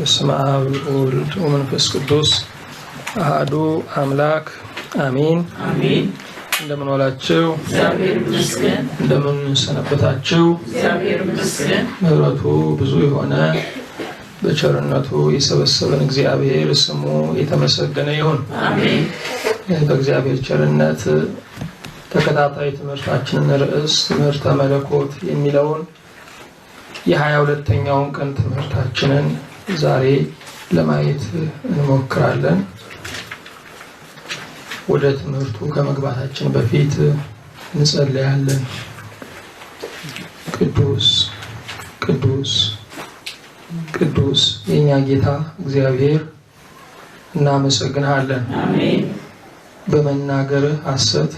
በስመ አብ ወወልድ ወመንፈስ ቅዱስ አሐዱ አምላክ አሜን። እንደምን ዋላችሁ? እግዚአብሔር ይመስገን። እንደምን ሰነበታችሁ? እግዚአብሔር ይመስገን። ምሕረቱ ብዙ የሆነ በቸርነቱ የሰበሰበን እግዚአብሔር ስሙ የተመሰገነ ይሁን። አሜን። በእግዚአብሔር ቸርነት ተከታታይ ትምህርታችንን ርዕስ ትምህርተ መለኮት የሚለውን የ22ኛውን ቀን ትምህርታችንን ዛሬ ለማየት እንሞክራለን። ወደ ትምህርቱ ከመግባታችን በፊት እንጸልያለን። ቅዱስ ቅዱስ ቅዱስ የኛ ጌታ እግዚአብሔር እናመሰግንሃለን። አሜን። በመናገርህ ሐሰት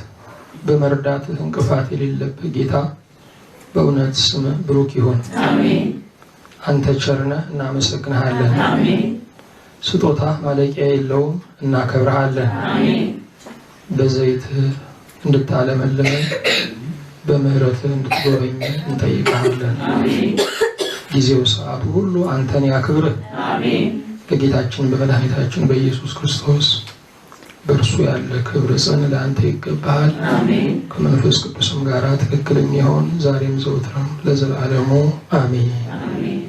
በመርዳትህ እንቅፋት የሌለብህ ጌታ በእውነት ስምህ ብሩክ ይሁን። አሜን። አንተ ቸርነህ እናመሰግንሃለን። አሜን። ስጦታ ማለቂያ የለውም፣ እናከብርሃለን። አሜን። በዘይትህ እንድታለመልመን በምህረትህ እንድትጎበኘን እንጠይቅሃለን። አሜን። ጊዜው ሰዓቱ ሁሉ አንተን ያክብርህ። አሜን። በጌታችን በመድኃኒታችን በኢየሱስ ክርስቶስ በእርሱ ያለ ክብር ጽን ለአንተ ይገባሃል። አሜን። ከመንፈስ ቅዱስም ጋር ትክክል የሚሆን ዛሬም ዘውትርም ለዘላለሙ አሜን። አሜን።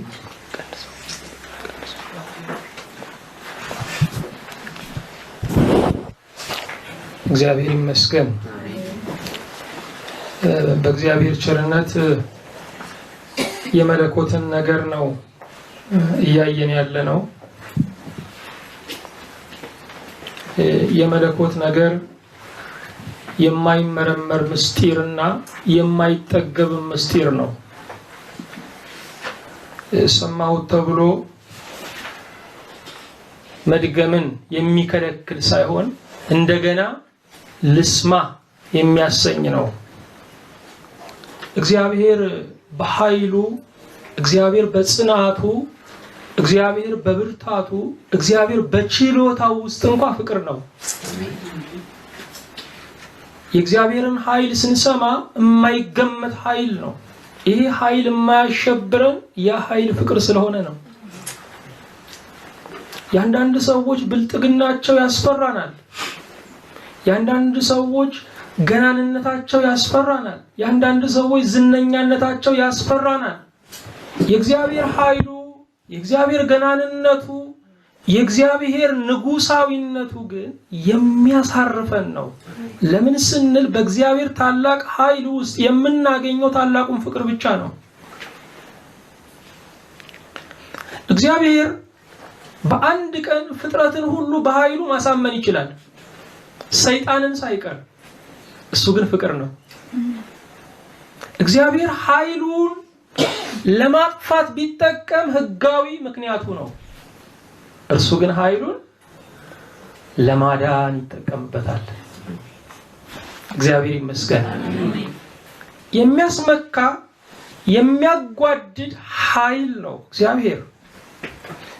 እግዚአብሔር ይመስገን። በእግዚአብሔር ቸርነት የመለኮትን ነገር ነው እያየን ያለ ነው። የመለኮት ነገር የማይመረመር ምስጢርና የማይጠገብ ምስጢር ነው። ሰማሁት ተብሎ መድገምን የሚከለክል ሳይሆን እንደገና ልስማ የሚያሰኝ ነው። እግዚአብሔር በኃይሉ፣ እግዚአብሔር በጽናቱ፣ እግዚአብሔር በብርታቱ፣ እግዚአብሔር በችሎታው ውስጥ እንኳን ፍቅር ነው። የእግዚአብሔርን ኃይል ስንሰማ የማይገመት ኃይል ነው። ይሄ ኃይል የማያሸብረን ያ ኃይል ፍቅር ስለሆነ ነው። የአንዳንድ ሰዎች ብልጥግናቸው ያስፈራናል። የአንዳንድ ሰዎች ገናንነታቸው ያስፈራናል። የአንዳንድ ሰዎች ዝነኛነታቸው ያስፈራናል። የእግዚአብሔር ኃይሉ፣ የእግዚአብሔር ገናንነቱ፣ የእግዚአብሔር ንጉሳዊነቱ ግን የሚያሳርፈን ነው። ለምን ስንል በእግዚአብሔር ታላቅ ኃይል ውስጥ የምናገኘው ታላቁን ፍቅር ብቻ ነው። እግዚአብሔር በአንድ ቀን ፍጥረትን ሁሉ በኃይሉ ማሳመን ይችላል፣ ሰይጣንን ሳይቀር። እሱ ግን ፍቅር ነው። እግዚአብሔር ኃይሉን ለማጥፋት ቢጠቀም ህጋዊ ምክንያቱ ነው። እርሱ ግን ኃይሉን ለማዳን ይጠቀምበታል። እግዚአብሔር ይመስገን። የሚያስመካ የሚያጓድድ ኃይል ነው እግዚአብሔር።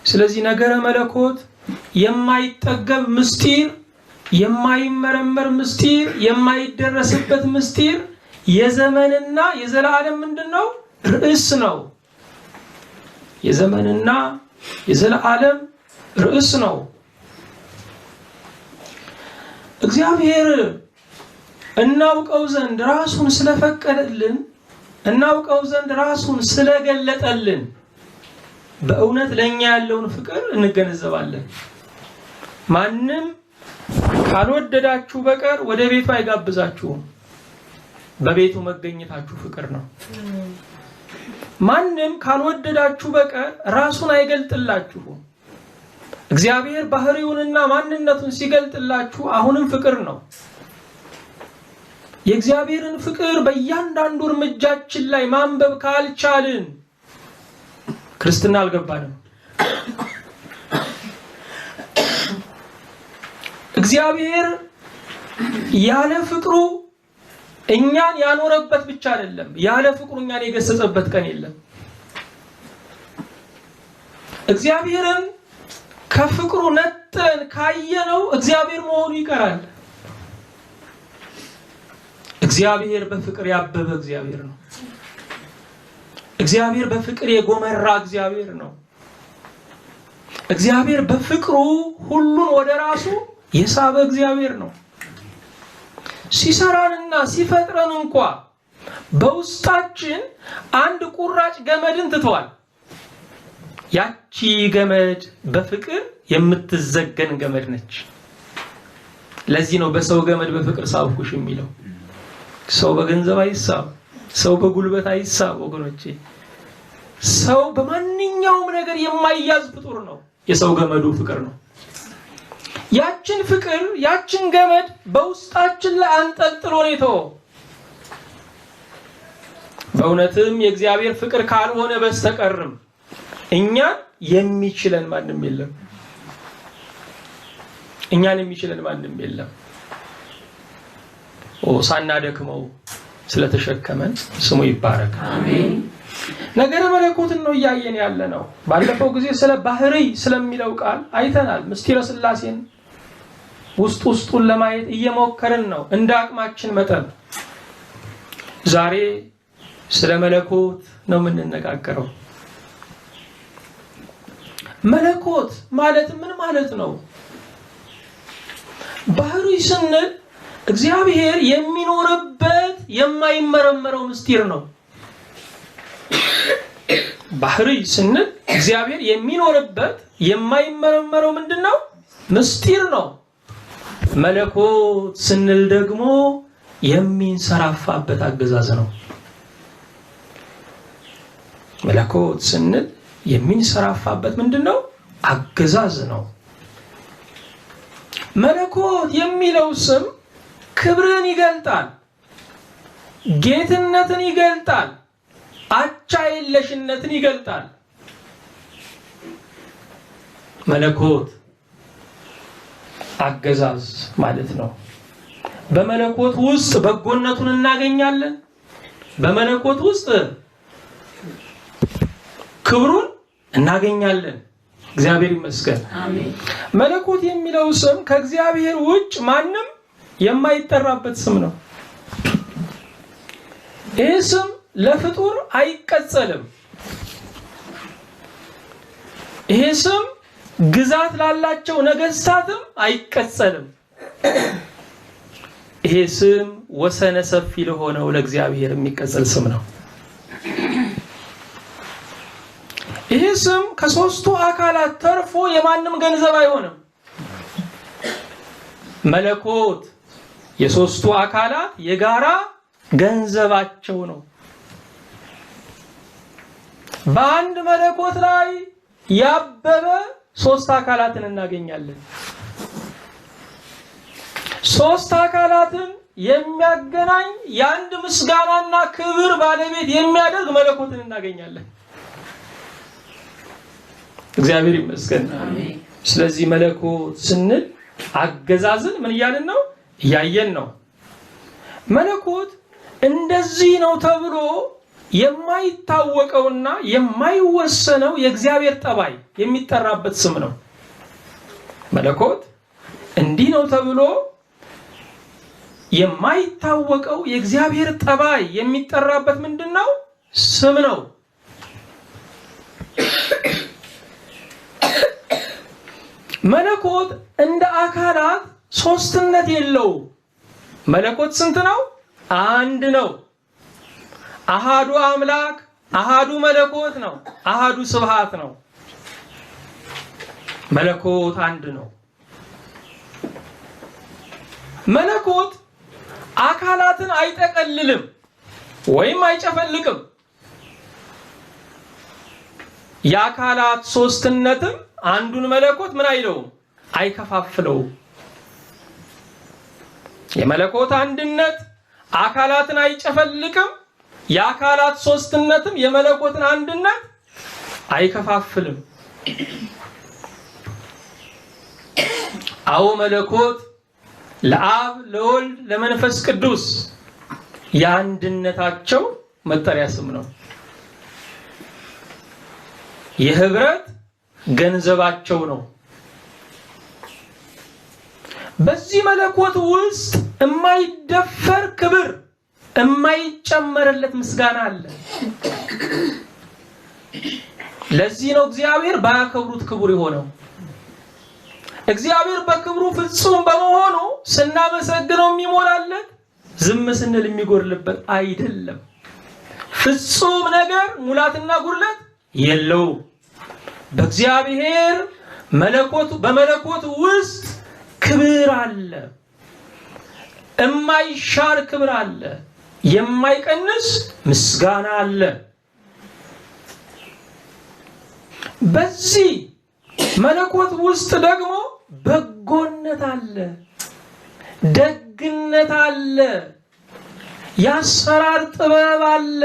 ስለዚህ ነገረ መለኮት የማይጠገብ ምስጢር፣ የማይመረመር ምስጢር፣ የማይደረስበት ምስጢር፣ የዘመንና የዘላለም ምንድነው? ርዕስ ነው። የዘመንና የዘላለም ርዕስ ነው። እግዚአብሔር እናውቀው ዘንድ ራሱን ስለፈቀደልን፣ እናውቀው ዘንድ ራሱን ስለገለጠልን በእውነት ለኛ ያለውን ፍቅር እንገነዘባለን። ማንም ካልወደዳችሁ በቀር ወደ ቤቱ አይጋብዛችሁም። በቤቱ መገኘታችሁ ፍቅር ነው። ማንም ካልወደዳችሁ በቀር ራሱን አይገልጥላችሁም። እግዚአብሔር ባህሪውንና ማንነቱን ሲገልጥላችሁ አሁንም ፍቅር ነው። የእግዚአብሔርን ፍቅር በእያንዳንዱ እርምጃችን ላይ ማንበብ ካልቻልን ክርስትና አልገባንም። እግዚአብሔር ያለ ፍቅሩ እኛን ያኖረበት ብቻ አይደለም፣ ያለ ፍቅሩ እኛን የገሰጸበት ቀን የለም። እግዚአብሔርን ከፍቅሩ ነጥለን ካየነው እግዚአብሔር መሆኑ ይቀራል። እግዚአብሔር በፍቅር ያበበ እግዚአብሔር ነው። እግዚአብሔር በፍቅር የጎመራ እግዚአብሔር ነው። እግዚአብሔር በፍቅሩ ሁሉን ወደ ራሱ የሳበ እግዚአብሔር ነው። ሲሰራንና ሲፈጥረን እንኳ በውስጣችን አንድ ቁራጭ ገመድን ትቷል። ያቺ ገመድ በፍቅር የምትዘገን ገመድ ነች። ለዚህ ነው በሰው ገመድ በፍቅር ሳብኩሽ የሚለው። ሰው በገንዘብ አይሳብ፣ ሰው በጉልበት አይሳብ ወገኖቼ። ሰው በማንኛውም ነገር የማይያዝ ፍጡር ነው። የሰው ገመዱ ፍቅር ነው። ያችን ፍቅር ያችን ገመድ በውስጣችን ላይ አንጠልጥሎ ነው የተወው። በእውነትም የእግዚአብሔር ፍቅር ካልሆነ በስተቀርም እኛን የሚችለን ማንም የለም። እኛን የሚችለን ማንም የለም። ሳናደክመው ስለተሸከመን ስሙ ይባረክ። አሜን። ነገረ መለኮትን ነው እያየን ያለ ነው። ባለፈው ጊዜ ስለ ባህሪ ስለሚለው ቃል አይተናል። ምስጢረ ሥላሴን ውስጡን ለማየት እየሞከርን ነው እንደ አቅማችን መጠን። ዛሬ ስለ መለኮት ነው የምንነጋገረው። መለኮት ማለት ምን ማለት ነው? ባህሪ ስንል እግዚአብሔር የሚኖርበት የማይመረመረው ምስጢር ነው። ባህሪ ስንል እግዚአብሔር የሚኖርበት የማይመረመረው ምንድነው? ምስጢር ነው። መለኮት ስንል ደግሞ የሚንሰራፋበት አገዛዝ ነው። መለኮት ስንል የሚንሰራፋበት ምንድነው? አገዛዝ ነው። መለኮት የሚለው ስም ክብርን ይገልጣል፣ ጌትነትን ይገልጣል፣ አቻ የለሽነትን ይገልጣል። መለኮት አገዛዝ ማለት ነው። በመለኮት ውስጥ በጎነቱን እናገኛለን። በመለኮት ውስጥ ክብሩን እናገኛለን። እግዚአብሔር ይመስገን። አሜን። መለኮት የሚለው ስም ከእግዚአብሔር ውጭ ማንም የማይጠራበት ስም ነው። ይህ ስም ለፍጡር አይቀጸልም። ይህ ስም ግዛት ላላቸው ነገስታትም አይቀጸልም። ይህ ስም ወሰነ ሰፊ ለሆነው ለእግዚአብሔር የሚቀጸል ስም ነው። ይህ ስም ከሶስቱ አካላት ተርፎ የማንም ገንዘብ አይሆንም። መለኮት የሶስቱ አካላት የጋራ ገንዘባቸው ነው። በአንድ መለኮት ላይ ያበበ ሶስት አካላትን እናገኛለን። ሶስት አካላትን የሚያገናኝ የአንድ ምስጋናና ክብር ባለቤት የሚያደርግ መለኮትን እናገኛለን። እግዚአብሔር ይመስገን። አሜን። ስለዚህ መለኮት ስንል አገዛዝን ምን እያልን ነው? እያየን ነው። መለኮት እንደዚህ ነው ተብሎ የማይታወቀውና የማይወሰነው የእግዚአብሔር ጠባይ የሚጠራበት ስም ነው። መለኮት እንዲህ ነው ተብሎ የማይታወቀው የእግዚአብሔር ጠባይ የሚጠራበት ምንድነው? ስም ነው። መለኮት እንደ አካላት ሶስትነት የለውም። መለኮት ስንት ነው? አንድ ነው። አሃዱ አምላክ አሃዱ መለኮት ነው። አሃዱ ስብሃት ነው። መለኮት አንድ ነው። መለኮት አካላትን አይጠቀልልም ወይም አይጨፈልቅም። የአካላት ሶስትነትም አንዱን መለኮት ምን አይለውም? አይከፋፍለውም። የመለኮት አንድነት አካላትን አይጨፈልቅም። የአካላት ሶስትነትም የመለኮትን አንድነት አይከፋፍልም። አዎ መለኮት ለአብ ለወልድ ለመንፈስ ቅዱስ የአንድነታቸው መጠሪያ ስም ነው። የህብረት ገንዘባቸው ነው። በዚህ መለኮት ውስጥ የማይደፈር ክብር የማይጨመርለት ምስጋና አለ። ለዚህ ነው እግዚአብሔር ባያከብሩት ክቡር የሆነው። እግዚአብሔር በክብሩ ፍጹም በመሆኑ ስናመሰግነው የሚሞላለት፣ ዝም ስንል የሚጎድልበት አይደለም። ፍጹም ነገር ሙላትና ጉድለት የለውም። በእግዚአብሔር በመለኮት ውስጥ ክብር አለ፣ የማይሻር ክብር አለ፣ የማይቀንስ ምስጋና አለ። በዚህ መለኮት ውስጥ ደግሞ በጎነት አለ፣ ደግነት አለ፣ የአሰራር ጥበብ አለ፣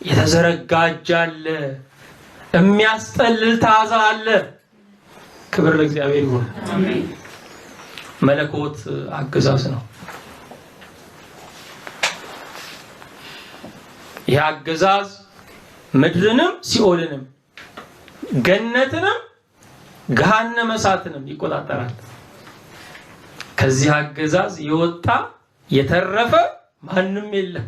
የተዘረጋ እጅ አለ፣ የሚያስጠልል ታዛ አለ። ክብር ለእግዚአብሔር ይሁን። መለኮት አገዛዝ ነው። ይህ አገዛዝ ምድርንም ሲኦልንም ገነትንም ገሃነመ እሳትንም ይቆጣጠራል። ከዚህ አገዛዝ የወጣ የተረፈ ማንም የለም።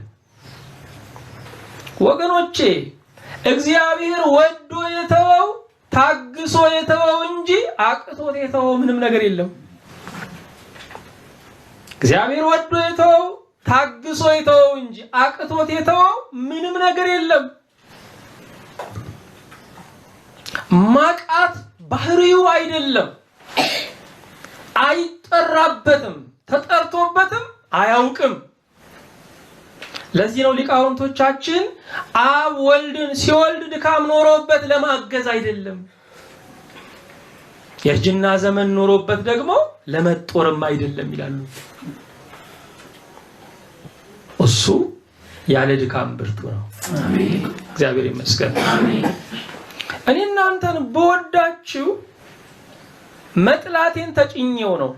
ወገኖቼ እግዚአብሔር ወዶ የተወው ታግሶ የተወው እንጂ አቅቶት የተወው ምንም ነገር የለም። እግዚአብሔር ወዶ የተወው ታግሶ የተወው እንጂ አቅቶት የተወው ምንም ነገር የለም። ማቃት ባህሪው አይደለም፣ አይጠራበትም፣ ተጠርቶበትም አያውቅም። ለዚህ ነው ሊቃውንቶቻችን አብ ወልድን ሲወልድ ድካም ኖሮበት ለማገዝ አይደለም፣ የእርጅና ዘመን ኖሮበት ደግሞ ለመጦርም አይደለም ይላሉ። እሱ ያለ ድካም ብርቱ ነው። እግዚአብሔር ይመስገን። እኔ እናንተን በወዳችሁ መጥላቴን ተጭኘው ነው።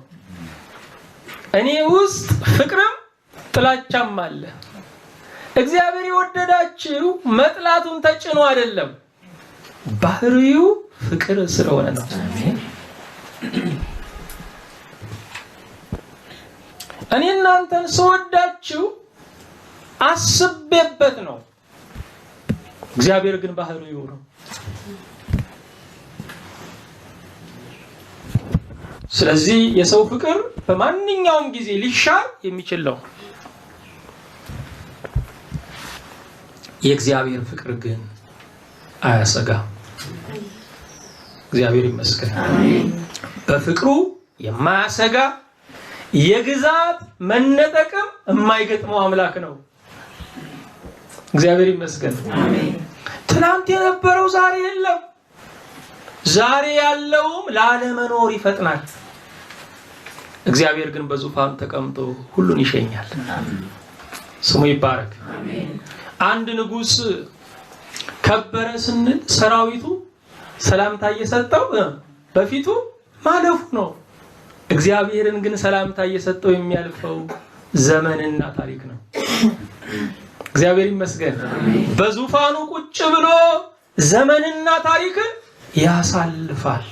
እኔ ውስጥ ፍቅርም ጥላቻም አለ። እግዚአብሔር የወደዳችሁ መጥላቱን ተጭኖ አይደለም፣ ባህሪው ፍቅር ስለሆነ ነው። እኔ እናንተን ስወዳችሁ አስቤበት ነው። እግዚአብሔር ግን ባህሪው ነው። ስለዚህ የሰው ፍቅር በማንኛውም ጊዜ ሊሻር የሚችል ነው። የእግዚአብሔር ፍቅር ግን አያሰጋም። እግዚአብሔር ይመስገን። በፍቅሩ የማያሰጋ የግዛት መነጠቅም የማይገጥመው አምላክ ነው። እግዚአብሔር ይመስገን። ትናንት የነበረው ዛሬ የለም፣ ዛሬ ያለውም ላለመኖር ይፈጥናል። እግዚአብሔር ግን በዙፋኑ ተቀምጦ ሁሉን ይሸኛል። ስሙ ይባረክ። አንድ ንጉስ ከበረ ስንል ሰራዊቱ ሰላምታ እየሰጠው በፊቱ ማለፉ ነው። እግዚአብሔርን ግን ሰላምታ እየሰጠው የሚያልፈው ዘመንና ታሪክ ነው። እግዚአብሔር ይመስገን። በዙፋኑ ቁጭ ብሎ ዘመንና ታሪክን ያሳልፋል።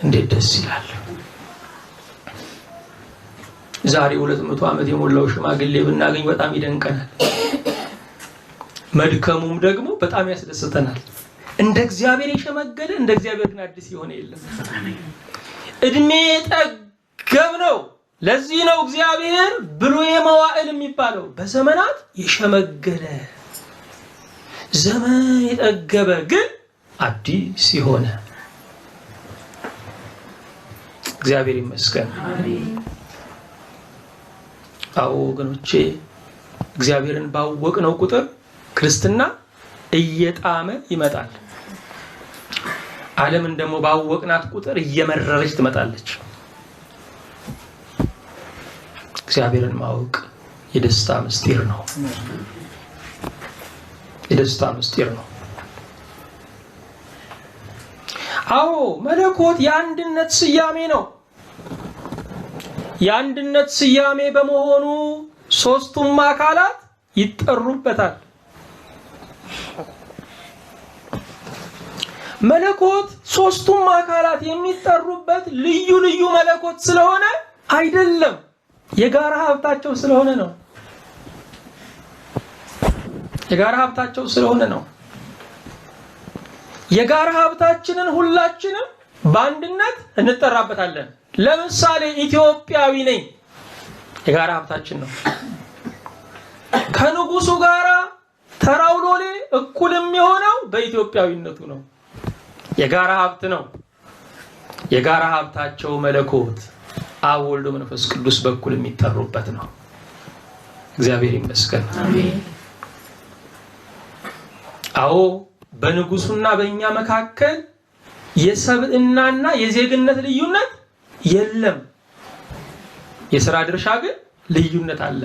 እንዴት ደስ ይላል! ዛሬ 200 ዓመት የሞላው ሽማግሌ ብናገኝ በጣም ይደንቀናል። መድከሙም ደግሞ በጣም ያስደስተናል። እንደ እግዚአብሔር የሸመገለ እንደ እግዚአብሔር ግን አዲስ የሆነ የለም። እድሜ ጠገብ ነው። ለዚህ ነው እግዚአብሔር ብሉየ መዋዕል የሚባለው፣ በዘመናት የሸመገለ ዘመን የጠገበ ግን አዲስ የሆነ። እግዚአብሔር ይመስገን። አዎ ወገኖቼ፣ እግዚአብሔርን ባወቅነው ቁጥር ክርስትና እየጣመ ይመጣል። ዓለምን ደግሞ ባወቅናት ቁጥር እየመረረች ትመጣለች። እግዚአብሔርን ማወቅ የደስታ ምስጢር ነው። የደስታ ምስጢር ነው። አዎ መለኮት የአንድነት ስያሜ ነው። የአንድነት ስያሜ በመሆኑ ሶስቱም አካላት ይጠሩበታል። መለኮት ሶስቱም አካላት የሚጠሩበት ልዩ ልዩ መለኮት ስለሆነ አይደለም፣ የጋራ ሀብታቸው ስለሆነ ነው። የጋራ ሀብታቸው ስለሆነ ነው። የጋራ ሀብታችንን ሁላችንም በአንድነት እንጠራበታለን። ለምሳሌ ኢትዮጵያዊ ነኝ፣ የጋራ ሀብታችን ነው። ከንጉሱ ጋራ ተራው ሎሌ እኩል የሚሆነው በኢትዮጵያዊነቱ ነው። የጋራ ሀብት ነው። የጋራ ሀብታቸው መለኮት አብ ወልድ መንፈስ ቅዱስ በኩል የሚጠሩበት ነው። እግዚአብሔር ይመስገን። አሜን። አዎ በንጉሱና በእኛ መካከል የሰብዕናና የዜግነት ልዩነት የለም። የሥራ ድርሻ ግን ልዩነት አለ።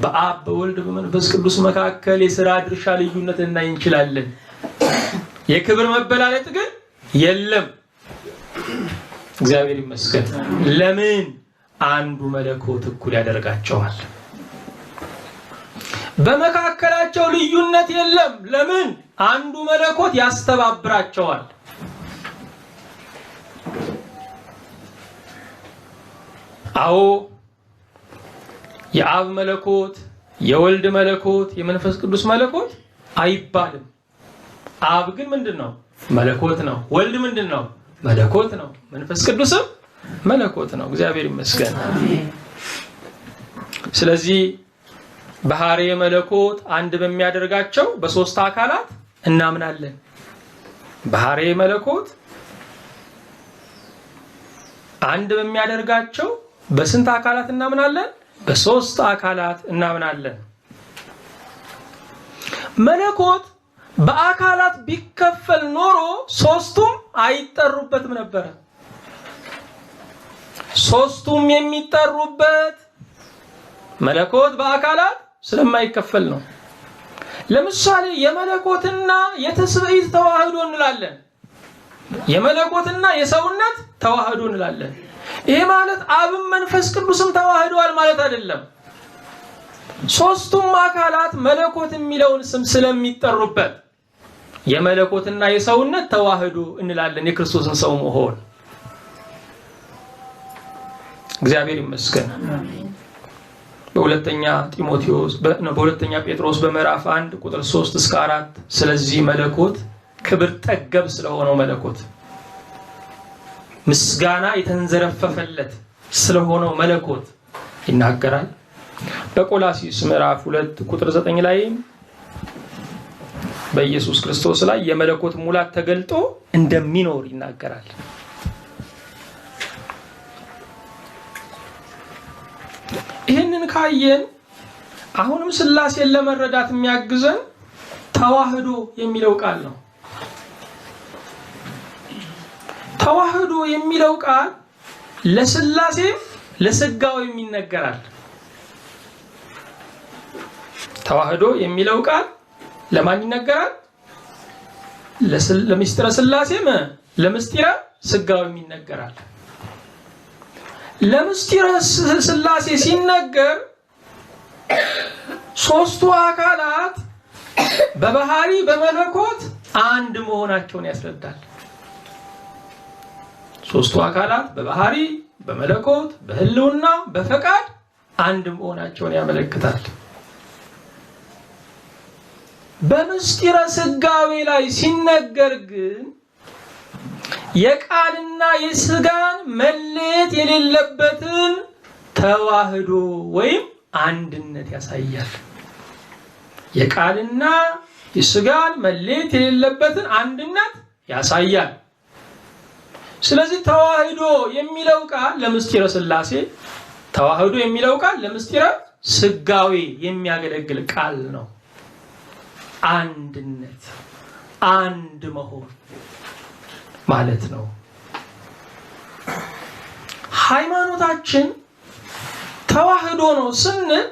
በአብ በወልድ በመንፈስ ቅዱስ መካከል የሥራ ድርሻ ልዩነት እናይ እንችላለን። የክብር መበላለጥ ግን የለም። እግዚአብሔር ይመስገን። ለምን? አንዱ መለኮት እኩል ያደርጋቸዋል። በመካከላቸው ልዩነት የለም። ለምን? አንዱ መለኮት ያስተባብራቸዋል። አዎ የአብ መለኮት፣ የወልድ መለኮት፣ የመንፈስ ቅዱስ መለኮት አይባልም። አብ ግን ምንድነው? መለኮት ነው። ወልድ ምንድነው? መለኮት ነው። መንፈስ ቅዱስም መለኮት ነው። እግዚአብሔር ይመስገን። ስለዚህ ባህርየ መለኮት አንድ በሚያደርጋቸው በሶስት አካላት እናምናለን። ባህርየ መለኮት አንድ በሚያደርጋቸው በስንት አካላት እናምናለን? በሶስት አካላት እናምናለን። መለኮት በአካላት ቢከፈል ኖሮ ሶስቱም አይጠሩበትም ነበር። ሶስቱም የሚጠሩበት መለኮት በአካላት ስለማይከፈል ነው። ለምሳሌ የመለኮትና የትስብእት ተዋህዶ እንላለን። የመለኮትና የሰውነት ተዋህዶ እንላለን። ይሄ ማለት አብም መንፈስ ቅዱስም ተዋህደዋል ማለት አይደለም። ሶስቱም አካላት መለኮት የሚለውን ስም ስለሚጠሩበት የመለኮትና የሰውነት ተዋህዶ እንላለን። የክርስቶስን ሰው መሆን እግዚአብሔር ይመስገን። በሁለተኛ ጴጥሮስ በምዕራፍ 1 ቁጥር 3 እስከ 4 ስለዚህ መለኮት ክብር ጠገብ ስለሆነው መለኮት ምስጋና የተንዘረፈፈለት ስለሆነው መለኮት ይናገራል። በቆላስይስ ምዕራፍ 2 ቁጥር 9 ላይ በኢየሱስ ክርስቶስ ላይ የመለኮት ሙላት ተገልጦ እንደሚኖር ይናገራል። ይህንን ካየን አሁንም ሥላሴን ለመረዳት የሚያግዘን ተዋህዶ የሚለው ቃል ነው። ተዋህዶ የሚለው ቃል ለሥላሴ ለሥጋዌም ይነገራል። ተዋህዶ የሚለው ቃል ለማን ይነገራል? ለምስጢረ ሥላሴም ለምስጢረ ሥጋዌም ይነገራል። ለምስጢረ ሥላሴ ሲነገር ሶስቱ አካላት በባህሪ በመለኮት አንድ መሆናቸውን ያስረዳል። ሶስቱ አካላት በባህሪ በመለኮት በህልውና በፈቃድ አንድ መሆናቸውን ያመለክታል። በምስጢረ ሥጋዌ ላይ ሲነገር ግን የቃልና የሥጋን መለየት የሌለበትን ተዋህዶ ወይም አንድነት ያሳያል። የቃልና የሥጋን መለየት የሌለበትን አንድነት ያሳያል። ስለዚህ ተዋህዶ የሚለው ቃል ለምስጢረ ሥላሴ፣ ተዋህዶ የሚለው ቃል ለምስጢረ ሥጋዌ የሚያገለግል ቃል ነው። አንድነት፣ አንድ መሆን ማለት ነው። ሃይማኖታችን ተዋህዶ ነው ስንል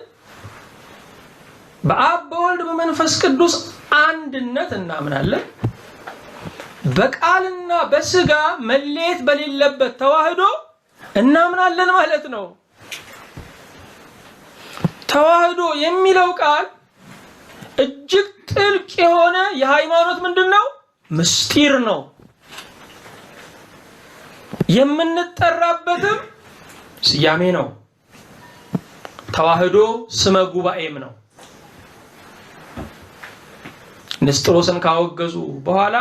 በአብ በወልድ በመንፈስ ቅዱስ አንድነት እናምናለን። በቃልና በሥጋ መለየት በሌለበት ተዋህዶ እናምናለን ማለት ነው። ተዋህዶ የሚለው ቃል እጅግ ጥልቅ የሆነ የሃይማኖት ምንድነው? ምስጢር ነው። የምንጠራበትም ስያሜ ነው። ተዋህዶ ስመ ጉባኤም ነው። ንስጥሮስን ካወገዙ በኋላ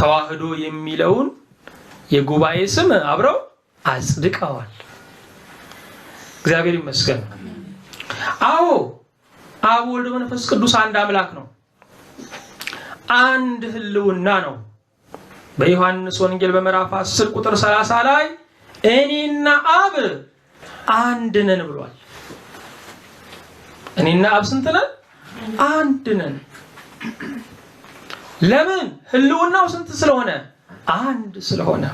ተዋህዶ የሚለውን የጉባኤ ስም አብረው አጽድቀዋል። እግዚአብሔር ይመስገን። አዎ አብ ወልድ መንፈስ ቅዱስ አንድ አምላክ ነው። አንድ ህልውና ነው። በዮሐንስ ወንጌል በምዕራፍ 10 ቁጥር 30 ላይ እኔና አብ አንድ ነን ብሏል። እኔና አብ ስንት ነን? አንድ ነን። ለምን? ህልውናው ስንት ስለሆነ? አንድ ስለሆነ።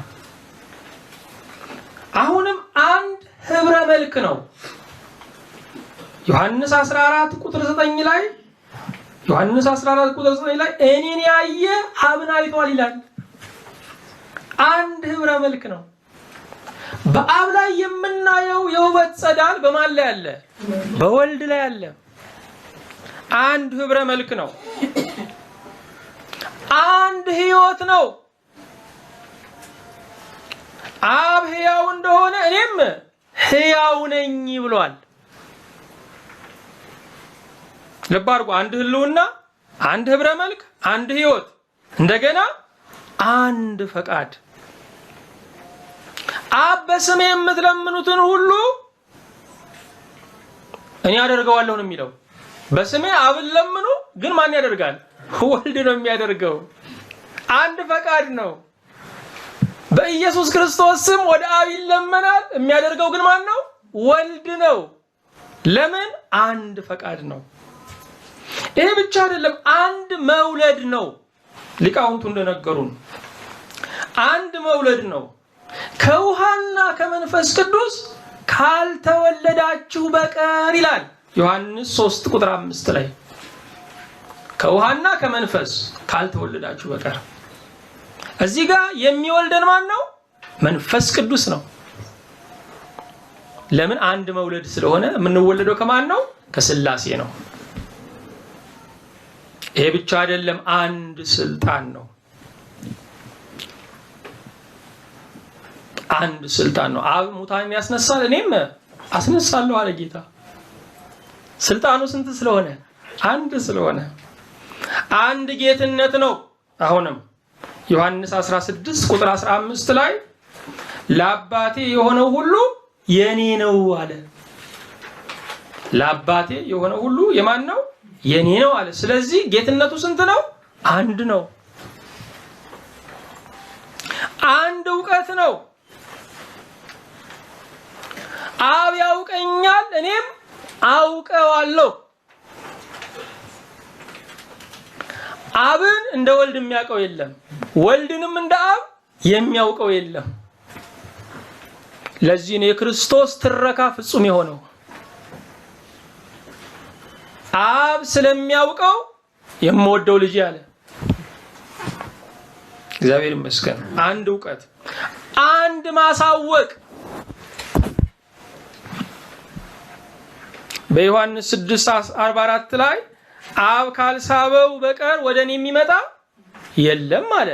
አሁንም አንድ ህብረ መልክ ነው። ዮሐንስ 14 ቁጥር 9 ላይ እኔን ያየ አብን አይቷል ይላል። አንድ ህብረ መልክ ነው። በአብ ላይ የምናየው የውበት ጸዳል በማን ላይ አለ? በወልድ ላይ አለ። አንድ ህብረ መልክ ነው። አንድ ህይወት ነው። አብ ህያው እንደሆነ እኔም ህያው ነኝ ብሏል። ልብ አድርጉ። አንድ ህልውና፣ አንድ ህብረ መልክ፣ አንድ ህይወት፣ እንደገና አንድ ፈቃድ። አብ በስሜ የምትለምኑትን ሁሉ እኔ አደርገዋለሁ ነው የሚለው። በስሜ አብን ለምኑ፣ ግን ማን ያደርጋል? ወልድ ነው የሚያደርገው። አንድ ፈቃድ ነው። በኢየሱስ ክርስቶስ ስም ወደ አብ ይለመናል። የሚያደርገው ግን ማን ነው? ወልድ ነው። ለምን? አንድ ፈቃድ ነው። ይሄ ብቻ አይደለም፣ አንድ መውለድ ነው። ሊቃውንቱ እንደነገሩን አንድ መውለድ ነው። ከውሃና ከመንፈስ ቅዱስ ካልተወለዳችሁ በቀር ይላል ዮሐንስ 3 ቁጥር 5 ላይ ከውሃና ከመንፈስ ካልተወለዳችሁ በቀር። እዚህ ጋር የሚወልደን ማን ነው? መንፈስ ቅዱስ ነው። ለምን? አንድ መውለድ ስለሆነ የምንወለደው ከማን ነው? ከሥላሴ ነው። ይሄ ብቻ አይደለም፣ አንድ ስልጣን ነው። አንድ ስልጣን ነው። አብ ሙታንን ያስነሳል፣ እኔም አስነሳለሁ አለ ጌታ። ስልጣኑ ስንት ስለሆነ? አንድ ስለሆነ። አንድ ጌትነት ነው። አሁንም ዮሐንስ 16 ቁጥር 15 ላይ ለአባቴ የሆነው ሁሉ የኔ ነው አለ። ለአባቴ የሆነው ሁሉ የማን ነው? የኔ ነው አለ። ስለዚህ ጌትነቱ ስንት ነው? አንድ ነው። አንድ እውቀት ነው። አብ ያውቀኛል፣ እኔም አውቀዋለሁ። አብን እንደ ወልድ የሚያውቀው የለም፣ ወልድንም እንደ አብ የሚያውቀው የለም። ለዚህ ነው የክርስቶስ ትረካ ፍጹም የሆነው። አብ ስለሚያውቀው የምወደው ልጅ አለ። እግዚአብሔር ይመስገን። አንድ እውቀት፣ አንድ ማሳወቅ። በዮሐንስ 6:44 ላይ አብ ካልሳበው በቀር ወደኔ የሚመጣ የለም አለ።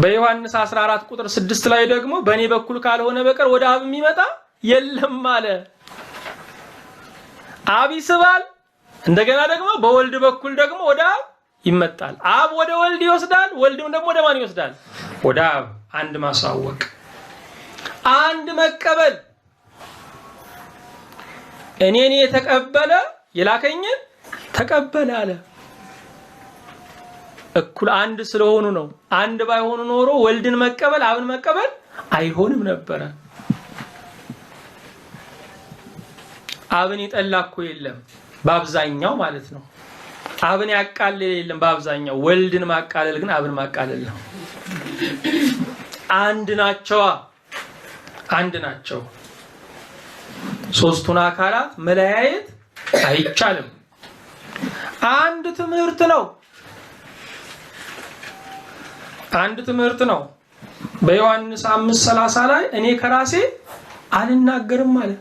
በዮሐንስ 14 ቁጥር 6 ላይ ደግሞ በእኔ በኩል ካልሆነ በቀር ወደ አብ የሚመጣ የለም አለ። አብ ይስባል፣ እንደገና ደግሞ በወልድ በኩል ደግሞ ወደ አብ ይመጣል። አብ ወደ ወልድ ይወስዳል፣ ወልድም ደግሞ ወደ ማን ይወስዳል? ወደ አብ። አንድ ማሳወቅ፣ አንድ መቀበል። እኔን የተቀበለ የላከኝን ተቀበለ አለ። እኩል አንድ ስለሆኑ ነው። አንድ ባይሆኑ ኖሮ ወልድን መቀበል አብን መቀበል አይሆንም ነበረ። አብን የጠላ እኮ የለም በአብዛኛው ማለት ነው። አብን ያቃለለ የለም በአብዛኛው። ወልድን ማቃለል ግን አብን ማቃለል ነው። አንድ ናቸው፣ አንድ ናቸው። ሶስቱን አካላት መለያየት አይቻልም። አንድ ትምህርት ነው። አንድ ትምህርት ነው። በዮሐንስ 5:30 ላይ እኔ ከራሴ አልናገርም አለ።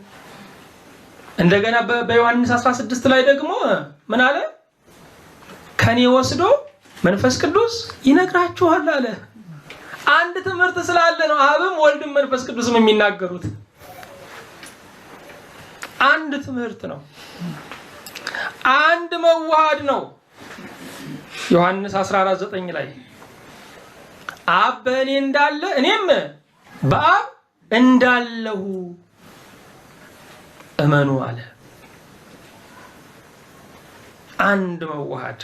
እንደገና በዮሐንስ 16 ላይ ደግሞ ምን አለ? ከኔ ወስዶ መንፈስ ቅዱስ ይነግራችኋል አለ። አንድ ትምህርት ስላለ ነው አብም ወልድም መንፈስ ቅዱስም የሚናገሩት። አንድ ትምህርት ነው። አንድ መዋሃድ ነው። ዮሐንስ 14:9 ላይ አብ በእኔ እንዳለ እኔም በአብ እንዳለሁ እመኑ አለ። አንድ መዋሃድ።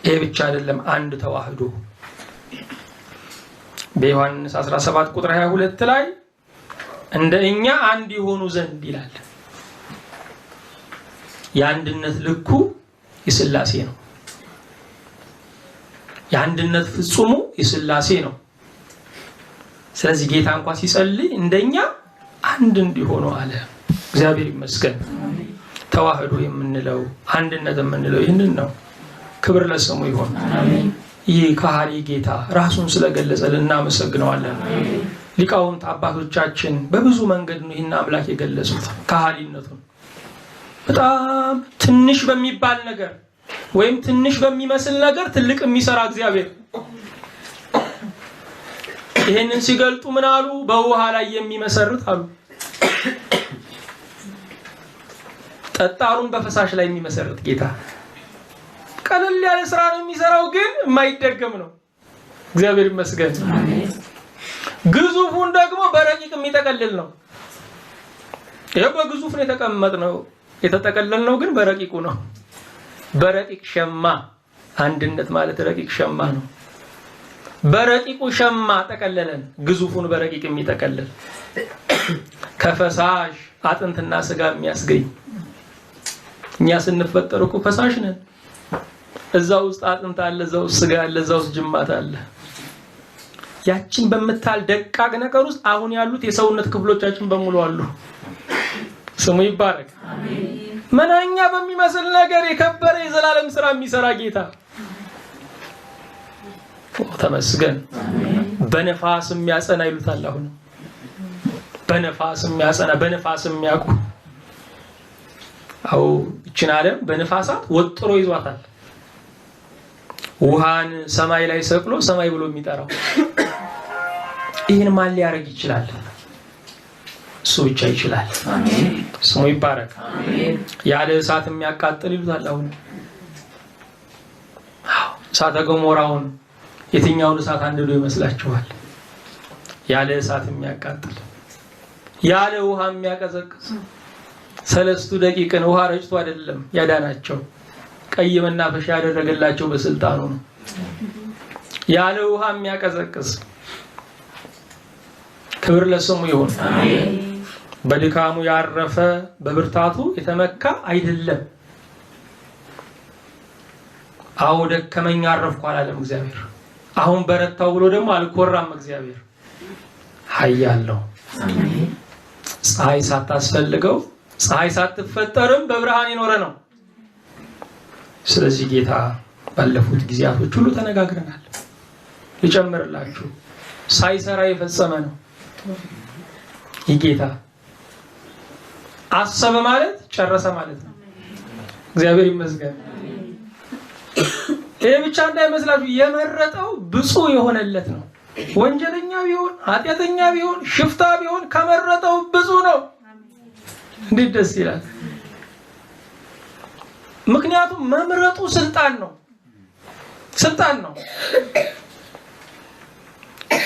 ይሄ ብቻ አይደለም፣ አንድ ተዋህዶ። በዮሐንስ 17 ቁጥር 22 ላይ እንደ እኛ አንድ የሆኑ ዘንድ ይላል። የአንድነት ልኩ የሥላሴ ነው። የአንድነት ፍጹሙ የሥላሴ ነው። ስለዚህ ጌታ እንኳን ሲጸልይ እንደኛ አንድ እንዲሆኑ አለ። እግዚአብሔር ይመስገን። ተዋህዶ የምንለው አንድነት የምንለው ይህንን ነው። ክብር ለስሙ ይሁን። ይህ ከሃሊ ጌታ ራሱን ስለገለጸልን እናመሰግነዋለን። ሊቃውንት አባቶቻችን በብዙ መንገድ ነው ይህን አምላክ የገለጹት። ከሃሊነቱን በጣም ትንሽ በሚባል ነገር ወይም ትንሽ በሚመስል ነገር ትልቅ የሚሰራ እግዚአብሔር። ይህንን ሲገልጡ ምን አሉ? በውሃ ላይ የሚመሰርት አሉ። ጠጣሩን በፈሳሽ ላይ የሚመሰርት ጌታ። ቀለል ያለ ስራ ነው የሚሰራው፣ ግን የማይደገም ነው። እግዚአብሔር ይመስገን። ግዙፉን ደግሞ በረቂቅ የሚጠቀልል ነው። ይሄው በግዙፍ ነው የተቀመጥነው፣ የተጠቀለልነው ግን በረቂቁ ነው። በረቂቅ ሸማ። አንድነት ማለት ረቂቅ ሸማ ነው። በረቂቁ ሸማ ጠቀለለን፣ ግዙፉን በረቂቅ የሚጠቀልል ከፈሳሽ አጥንትና ስጋ የሚያስገኝ። እኛ ስንፈጠር እኮ ፈሳሽ ነን። እዛ ውስጥ አጥንት አለ፣ እዛ ውስጥ ስጋ አለ፣ እዛ ውስጥ ጅማት አለ። ያችን በምታል ደቃቅ ነገር ውስጥ አሁን ያሉት የሰውነት ክፍሎቻችን በሙሉ አሉ። ስሙ ይባረክ። መናኛ በሚመስል ነገር የከበረ የዘላለም ስራ የሚሰራ ጌታ ተመስገን። በነፋስ የሚያጸና ይሉታል። አሁን በነፋስ የሚያጸና፣ በነፋስ የሚያውቁ። አው እችን ዓለም በነፋሳት ወጥሮ ይዟታል። ውሃን ሰማይ ላይ ሰቅሎ ሰማይ ብሎ የሚጠራው ይህን ማን ሊያደርግ ይችላል? እሱ ብቻ ይችላል። ስሙ ይባረክ። ያለ እሳት የሚያቃጥል ይሉታል። አሁን እሳተ ገሞራውን የትኛውን እሳት አንድዶ ይመስላችኋል? ያለ እሳት የሚያቃጥል፣ ያለ ውሃ የሚያቀዘቅዝ። 3 ደቂቅን ውሃ ረጭቶ አይደለም ያዳናቸው፣ ቀይ መናፈሻ ያደረገላቸው በስልጣኑ ነው። ያለ ውሃ የሚያቀዘቅዝ። ክብር ለስሙ ይሁን። በድካሙ ያረፈ በብርታቱ የተመካ አይደለም። አዎ ደከመኝ አረፍኩ አላለም እግዚአብሔር። አሁን በረታው ብሎ ደግሞ አልኮራም እግዚአብሔር። ኃያል ነው። ፀሐይ ሳታስፈልገው፣ ፀሐይ ሳትፈጠርም በብርሃን የኖረ ነው። ስለዚህ ጌታ ባለፉት ጊዜያቶች ሁሉ ተነጋግረናል። ልጨምርላችሁ፣ ሳይሰራ የፈጸመ ነው። ይህ ጌታ አሰበ ማለት ጨረሰ ማለት ነው። እግዚአብሔር ይመስገን። ይሄ ብቻ እንዳይመስላችሁ፣ የመረጠው ብፁዕ የሆነለት ነው። ወንጀለኛ ቢሆን፣ ኃጢአተኛ ቢሆን፣ ሽፍታ ቢሆን ከመረጠው ብዙ ነው። እንዴት ደስ ይላል! ምክንያቱም መምረጡ ስልጣን ነው። ስልጣን ነው።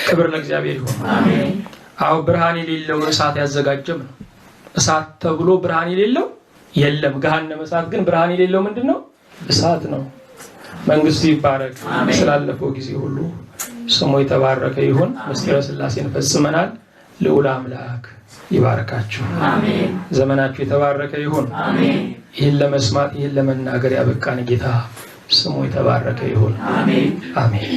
ክብር ለእግዚአብሔር ይሁን። አሜን። አው ብርሃን የሌለው እሳት ያዘጋጀም ነው። እሳት ተብሎ ብርሃን የሌለው የለም። ገሃነመ እሳት ግን ብርሃን የሌለው ምንድነው? እሳት ነው። መንግስቱ ይባረክ። ስላለፈው ጊዜ ሁሉ ስሙ የተባረከ ይሁን። ምስጢረ ሥላሴን ፈጽመናል። ልዑል አምላክ ይባርካችሁ። አሜን። ዘመናችሁ የተባረከ ይሁን። አሜን። ይህን ለመስማት ይህን ለመናገር ያበቃን ጌታ ስሙ የተባረከ ይሁን። አሜን። አሜን።